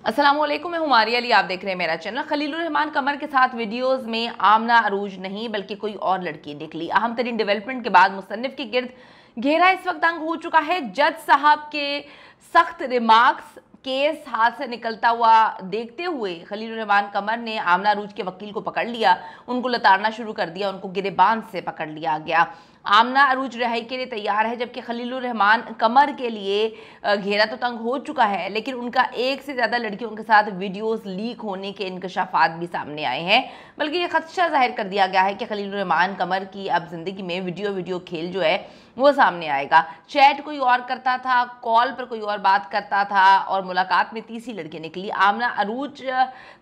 अस्सलामुअलैकुम, मैं हुमारी अली, आप देख रहे हैं मेरा चैनल। खलीलुर रहमान कमर के साथ वीडियोस में आमना अरूज नहीं बल्कि कोई और लड़की निकली। अहम तरीन डेवलपमेंट के बाद मुसन्निफ के गिर्द घेरा इस वक्त तंग हो चुका है। जज साहब के सख्त रिमार्क्स केस हाथ से निकलता हुआ देखते हुए खलीलुर रहमान कमर ने आमना अरूज के वकील को पकड़ लिया, उनको लताड़ना शुरू कर दिया, उनको गिरेबान से पकड़ लिया गया। आमना अरूज रिहाई के लिए तैयार है, जबकि खलीलुर रहमान कमर के लिए घेरा तो तंग हो चुका है, लेकिन उनका एक से ज़्यादा लड़कियों के साथ वीडियोस लीक होने के इंकशाफात भी सामने आए हैं। बल्कि ये खदशा जाहिर कर दिया गया है कि खलीलुर रहमान कमर की अब ज़िंदगी में वीडियो खेल जो है वो सामने आएगा। चैट कोई और करता था, कॉल पर कोई और बात करता था और मुलाकात में तीसरी लड़की निकली। आमना अरूज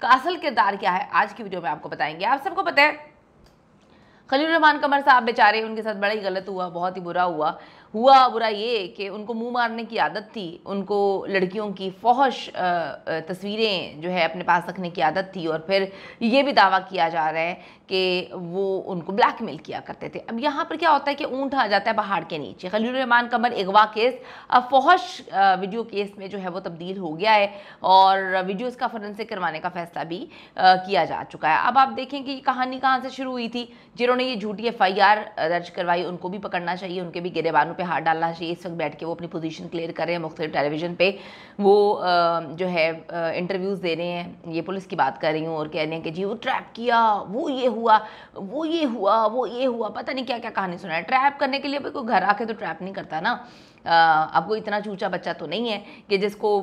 का असल किरदार क्या है आज की वीडियो में आपको बताएंगे। आप सबको पता है खलीलुर रहमान कमर साहब बेचारे, उनके साथ बड़ा ही गलत हुआ, बहुत ही बुरा हुआ। बुरा ये कि उनको मुंह मारने की आदत थी, उनको लड़कियों की फौहश तस्वीरें जो है अपने पास रखने की आदत थी, और फिर ये भी दावा किया जा रहा है कि वो उनको ब्लैकमेल किया करते थे। अब यहाँ पर क्या होता है कि ऊँट आ जाता है पहाड़ के नीचे। खलीलुर रहमान कमर अगवा केस अब फौहश वीडियो केस में जो है वो तब्दील हो गया है और वीडियोज़ का फोरेंसिक करवाने का फैसला भी किया जा चुका है। अब आप देखें कि कहानी कहाँ से शुरू हुई थी। जिन्होंने ये झूठी FIR दर्ज करवाई उनको भी पकड़ना चाहिए, उनके भी गिरेबानों पे हाथ डालना चाहिए। इस वक्त बैठ के वो अपनी पोजीशन क्लियर कर रहे हैं, मुख्तलिफ टेलीविजन पे वो जो है इंटरव्यूज़ दे रहे हैं। ये पुलिस की बात कर रही हूँ और कह रहे हैं कि जी वो ट्रैप किया, वो ये हुआ, वो ये हुआ, वो ये हुआ, पता नहीं क्या क्या कहानी सुना है। ट्रैप करने के लिए कोई घर आके तो ट्रैप नहीं करता ना। अब कोई इतना चूचा बच्चा तो नहीं है कि जिसको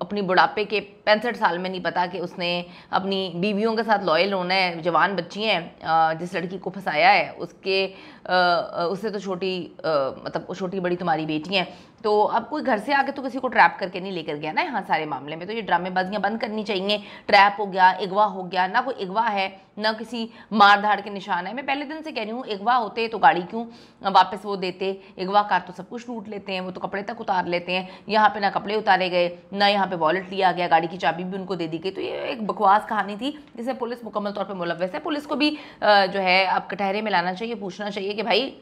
अपनी बुढ़ापे के 65 साल में नहीं पता कि उसने अपनी बीवियों के साथ लॉयल होना है। जवान बच्ची हैं, जिस लड़की को फंसाया है उससे तो छोटी, मतलब छोटी बड़ी तुम्हारी बेटी हैं। तो अब कोई घर से आके तो किसी को ट्रैप करके नहीं लेकर गया ना। यहाँ सारे मामले में तो ये ड्रामेबाजियाँ बंद करनी चाहिए। ट्रैप हो गया, अगवा हो गया, ना कोई अगवा है ना किसी मार धाड़ के निशान है। मैं पहले दिन से कह रही हूँ, अगवा होते तो गाड़ी क्यों वापस वो देते। अगवा कार तो सब कुछ लूट लेते हैं, वो तो कपड़े तक उतार लेते हैं। यहाँ पे ना कपड़े उतारे गए, ना यहाँ पे वॉलेट लिया गया, गाड़ी की चाबी भी उनको दे दी गई। तो ये एक बकवास कहानी थी जिसमें पुलिस मुकम्मल तौर पर मुलव्वस है। पुलिस को भी जो है अब कटहरे में लाना चाहिए, पूछना चाहिए कि भाई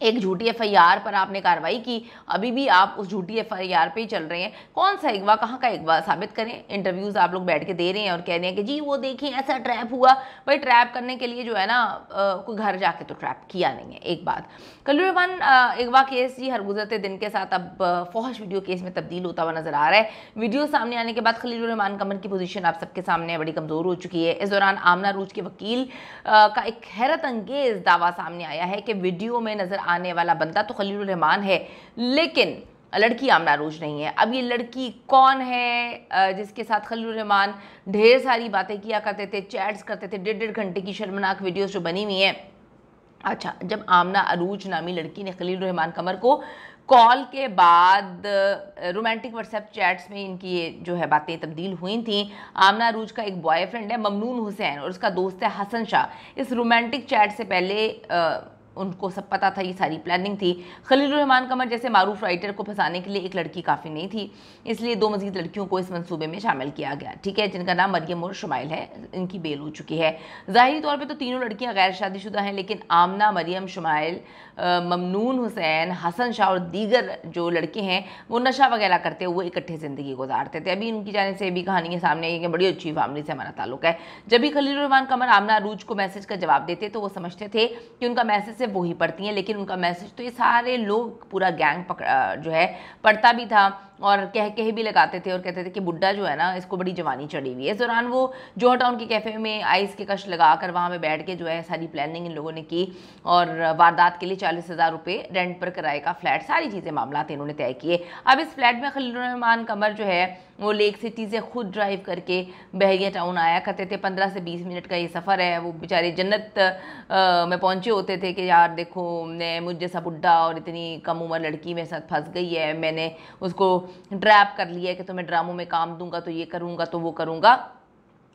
एक झूठी FIR पर आपने कार्रवाई की, अभी भी आप उस झूठी FIR पे ही चल रहे हैं। कौन सा अगवा, कहाँ का अगवा, साबित करें। इंटरव्यूज़ आप लोग बैठ के दे रहे हैं और कह रहे हैं कि जी वो देखें ऐसा ट्रैप हुआ। भाई ट्रैप करने के लिए जो है ना कोई घर जाके तो ट्रैप किया नहीं है। एक बात, खलीलुर रहमान अगवा केस जी हर गुजरते दिन के साथ अब फौहश वीडियो केस में तब्दील होता हुआ नजर आ रहा है। वीडियो सामने आने के बाद खलीलुर रहमान कमर की पोजीशन आप सबके सामने बड़ी कमज़ोर हो चुकी है। इस दौरान आमना अरूज के वकील का एक हैरत अंगेज दावा सामने आया है कि वीडियो में नजर आने वाला बंदा तो खलीलुर रहमान है, लेकिन लड़की आमना अरूज नहीं है। अब ये लड़की कौन है जिसके साथ खलीलुर रहमान ढेर सारी बातें किया करते थे, चैट्स करते थे, 1.5 घंटे की शर्मनाक वीडियोस जो बनी हुई हैं। अच्छा, जब आमना अरूज नामी लड़की ने खलीलुर रहमान कमर को कॉल के बाद रोमांटिक व्हाट्सएप चैट्स में इनकी ये जो है बातें तब्दील हुई थी। आमना अरूज का एक बॉयफ्रेंड है ममनून हुसैन और उसका दोस्त है हसन शाह। इस रोमांटिक चैट से पहले उनको सब पता था, ये सारी प्लानिंग थी। खलीलुर रहमान कमर जैसे मारूफ राइटर को फंसाने के लिए एक लड़की काफ़ी नहीं थी, इसलिए 2 मजीद लड़कियों को इस मंसूबे में शामिल किया गया, ठीक है, जिनका नाम मरियम और शुमाइल है। इनकी बेल हो चुकी है। ज़ाहिरी तौर पे तो तीनों लड़कियां गैर शादीशुदा हैं, लेकिन आमना, मरियम, शुमाइल, ममनून हुसैन, हसन शाह और दीगर जो लड़के हैं वो नशा वगैरह करते हुए इकट्ठे ज़िंदगी गुजारते थे। अभी उनकी जाने से भी कहानी सामने आई कि बड़ी अच्छी फैमिली से हमारा ताल्लुक है। जब भी खलीलुर रहमान कमर आमना अरूज को मैसेज का जवाब देते तो वो समझते थे कि उनका मैसेज सिर्फ वही पढ़ती हैं, लेकिन उनका मैसेज तो ये सारे लोग, पूरा गैंग जो है पढ़ता भी था और कह भी लगाते थे और कहते थे कि बुड्ढा जो है ना इसको बड़ी जवानी चढ़ी हुई है। इस दौरान वो जोहा टाउन के कैफ़े में आइस के कश लगाकर वहाँ पे बैठ के जो है सारी प्लानिंग इन लोगों ने की और वारदात के लिए 40,000 रुपये रेंट पर किराए का फ्लैट, सारी चीज़ें मामला इन्होंने तय किए। अब इस फ्लैट में खलीलुर रहमान कमर जो है वो लेक सिटी से खुद ड्राइव करके बहरिया टाउन आया करते थे। 15 से 20 मिनट का ये सफ़र है। वो बेचारे जन्नत में पहुँचे होते थे कि यार देखो, मुझ जैसा बुड्ढा और इतनी कम उम्र लड़की मेरे साथ फंस गई है, मैंने उसको ट्रैप कर लिया है कि तुम्हें ड्रामों में काम दूंगा, तो ये करूंगा, तो वो करूंगा।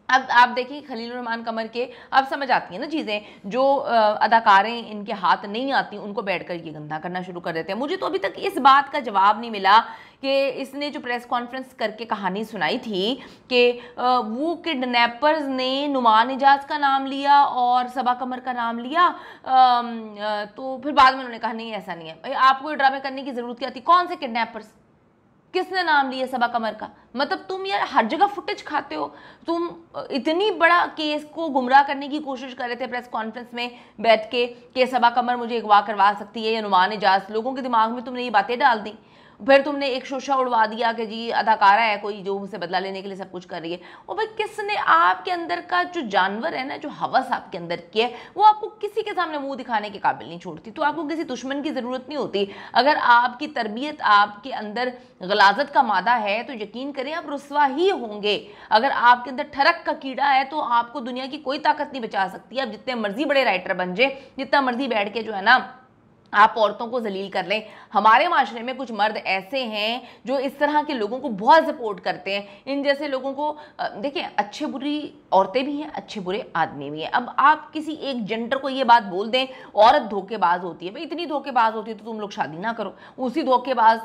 अब आप देखिए खलीलुर रहमान कमर के अब समझ आती हैं ना चीज़ें, जो अदाकारें इनके हाथ नहीं आती उनको बैठकर ये गंदा करना शुरू कर देते हैं। मुझे तो अभी तक इस बात का जवाब नहीं मिला कि इसने जो प्रेस कॉन्फ्रेंस करके कहानी सुनाई थी कि वो किडनैपर्स ने नुमान इजाज का नाम लिया और सबा कमर का नाम लिया, तो फिर बाद में उन्होंने कहा नहीं ऐसा नहीं है। आपको ड्रामे करने की ज़रूरत क्या थी? कौन से किडनैपर्स? किसने नाम लिया सबा कमर का? मतलब तुम यार हर जगह फुटेज खाते हो। तुम इतनी बड़ा केस को गुमराह करने की कोशिश कर रहे थे प्रेस कॉन्फ्रेंस में बैठ के सबा कमर मुझे अगवा करवा सकती है या नुमान इजाज, लोगों के दिमाग में तुमने ये बातें डाल दी। फिर तुमने एक शोशा उड़वा दिया कि जी अदाकारा है कोई जो मुझसे बदला लेने के लिए सब कुछ कर रही है। और भाई किसने आपके अंदर का जो जानवर है ना, जो हवस आपके अंदर की है, वो आपको किसी के सामने मुंह दिखाने के काबिल नहीं छोड़ती। तो आपको किसी दुश्मन की ज़रूरत नहीं होती। अगर आपकी तरबियत, आपके अंदर गलाजत का मादा है तो यकीन करें आप रुस्वा ही होंगे। अगर आपके अंदर ठरक का कीड़ा है तो आपको दुनिया की कोई ताकत नहीं बचा सकती। आप जितने मर्जी बड़े राइटर बन जाए, जितना मर्जी बैठ के जो है ना आप औरतों को जलील कर लें। हमारे माशरे में कुछ मर्द ऐसे हैं जो इस तरह के लोगों को बहुत सपोर्ट करते हैं। इन जैसे लोगों को देखिए, अच्छे बुरी औरतें भी हैं, अच्छे बुरे आदमी भी हैं। अब आप किसी एक जेंडर को ये बात बोल दें औरत धोखेबाज होती है, भाई इतनी धोखेबाज होती है तो तुम लोग शादी ना करो। उसी धोखेबाज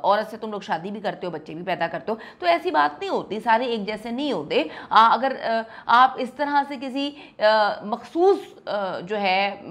औरत से तुम लोग शादी भी करते हो, बच्चे भी पैदा करते हो। तो ऐसी बात नहीं होती, सारे एक जैसे नहीं होते। अगर आप इस तरह से किसी मखसूस जो है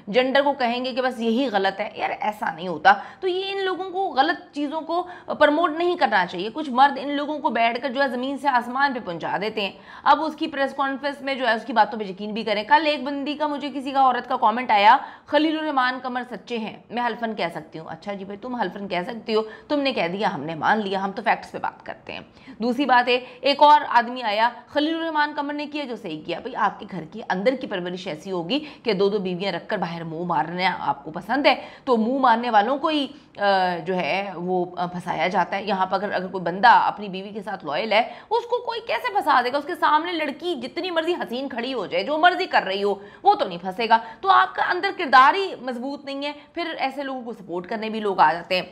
जेंडर को कहेंगे कि बस यही गलत है, यार ऐसा नहीं होता। तो ये इन लोगों को गलत चीज़ों को प्रमोट नहीं करना चाहिए। कुछ मर्द इन लोगों को बैठकर जो है ज़मीन से आसमान पे पहुंचा देते हैं। अब उसकी प्रेस कॉन्फ्रेंस में जो है उसकी बातों पे यकीन भी करें। कल एक बंदी का, मुझे किसी का औरत का कमेंट आया, खलीलुर रहमान कमर सच्चे हैं, मैं हल्फन कह सकती हूँ। अच्छा जी भाई, तुम हल्फन कह सकती हो, तुमने कह दिया, हमने मान लिया, हम तो फैक्ट्स पे बात करते हैं। दूसरी बात है, एक और आदमी आया, खलीलुर रहमान कमर ने किया जो सही किया। भाई आपके घर के अंदर की परवरिश ऐसी होगी कि दो दो बीवियां रखकर बाहर मुंह मारना आपको पसंद है, तो मुंह मारने वालों को ही जो है वो फंसाया जाता है। यहाँ पर अगर कोई बंदा अपनी बीवी के साथ लॉयल है, उसको कोई कैसे फंसा देगा? उसके सामने लड़की जितनी मर्जी हसीन खड़ी हो जाए, जो मर्जी कर रही हो, वो तो नहीं फंसेगा। तो आपका अंदर किरदार ही मजबूत नहीं है, फिर ऐसे लोगों को सपोर्ट करने भी लोग आ जाते हैं।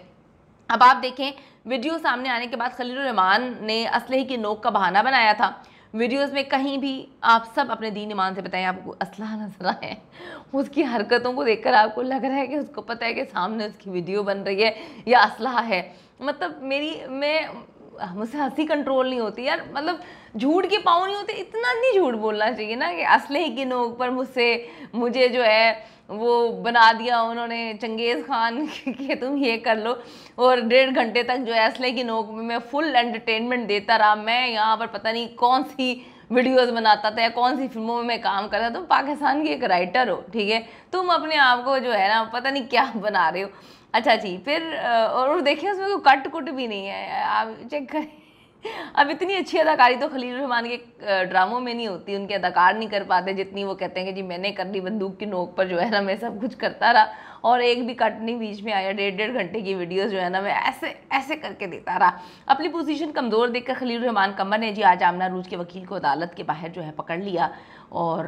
अब आप देखें, वीडियो सामने आने के बाद खलीलुर रहमान ने असलहे की नोक का बहाना बनाया था। वीडियोस में कहीं भी आप सब अपने दीन ईमान से बताएं आपको असलहा नजर आए? उसकी हरकतों को देखकर आपको लग रहा है कि उसको पता है कि सामने उसकी वीडियो बन रही है या असलहा है? मतलब मुझसे हंसी कंट्रोल नहीं होती यार। मतलब झूठ के पाँव नहीं होते, इतना नहीं झूठ बोलना चाहिए ना कि असलहे की नोक पर मुझे जो है वो बना दिया उन्होंने चंगेज़ खान कि तुम ये कर लो, और 1.5 घंटे तक जो है असलहे की नोक में मैं फुल एंटरटेनमेंट देता रहा। मैं यहाँ पर पता नहीं कौन सी वीडियोस बनाता था या कौन सी फिल्मों में मैं काम करता। तुम पाकिस्तान की एक राइटर हो, ठीक है, तुम अपने आप को जो है ना पता नहीं क्या बना रहे हो। अच्छा जी, फिर और देखिए उसमें कोई कट कुट भी नहीं है, आप चेक करें। अब इतनी अच्छी अदाकारी तो खलीलुर रहमान के ड्रामों में नहीं होती, उनके अदाकार नहीं कर पाते जितनी वो कहते हैं कि जी मैंने कर ली बंदूक की नोक पर, जो है ना मैं सब कुछ करता रहा और एक भी कट नहीं बीच में आया। 1.5 घंटे की वीडियोस जो है ना मैं ऐसे ऐसे करके देता रहा। अपनी पोजीशन कमज़ोर देखकर खलीलुर रहमान कमर ने जी आज आमना अरूज के वकील को अदालत के बाहर जो है पकड़ लिया और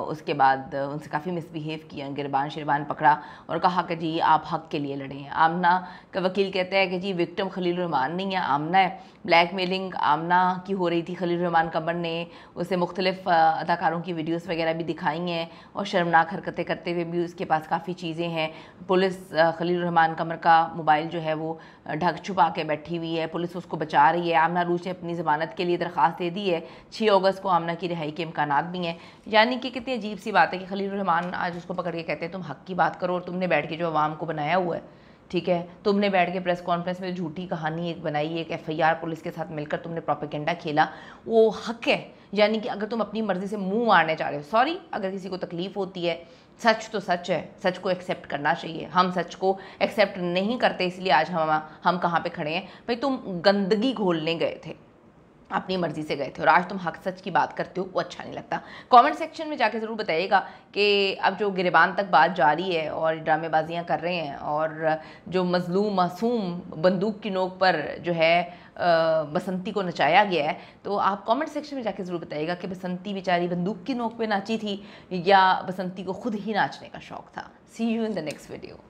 उसके बाद उनसे काफ़ी मिसबिहेव किया, गिरबान शिरबान पकड़ा और कहा कि जी आप हक़ के लिए लड़ें। आमना का वकील कहता है कि जी विक्टिम खलीलुर रहमान नहीं है, आमना है। ब्लैकमेलिंग आमना की हो रही थी। खलीलुर रहमान कमर ने उसे मुख्तलिफ अदाकारों की वीडियोस वगैरह भी दिखाई हैं और शर्मनाक हरकतें करते हुए भी उसके पास काफ़ी चीज़ें हैं। पुलिस खलीलुर रहमान कमर का मोबाइल जो है वो ढक छुपा के बैठी हुई है, पुलिस उसको बचा रही है। आमना अरूज ने अपनी ज़मानत के लिए दरख्वास्त दे दी है। 6 अगस्त को आमना की रिहाई के इम्कानात भी हैं। यानी कि कितनी अजीब सी बात है कि खलीलुर रहमान आज उसको पकड़ के कहते हैं तुम हक़ की बात करो, और तुमने बैठ के जो अवाम को बनाया हुआ है, ठीक है, तुमने बैठ के प्रेस कॉन्फ्रेंस में झूठी कहानी एक बनाई, एक FIR पुलिस के साथ मिलकर तुमने प्रोपेगेंडा खेला, वो हक है। यानी कि अगर तुम अपनी मर्जी से मुंह मारने चाह रहे हो, सॉरी, अगर किसी को तकलीफ होती है, सच तो सच है, सच को एक्सेप्ट करना चाहिए। हम सच को एक्सेप्ट नहीं करते, इसलिए आज हम कहाँ पे खड़े हैं। भाई तुम गंदगी घोलने गए थे, अपनी मर्जी से गए थे, और आज तुम हक सच की बात करते हो, वो अच्छा नहीं लगता। कमेंट सेक्शन में जाके ज़रूर बताइएगा कि अब जो गिरबान तक बात जारी है और ड्रामेबाजियाँ कर रहे हैं और जो मजलूम मासूम बंदूक की नोक पर जो है बसंती को नचाया गया है, तो आप कमेंट सेक्शन में जाके ज़रूर बताइएगा कि बसंती बेचारी बंदूक की नोक पे नाची थी या बसंती को खुद ही नाचने का शौक़ था। See you in the next video.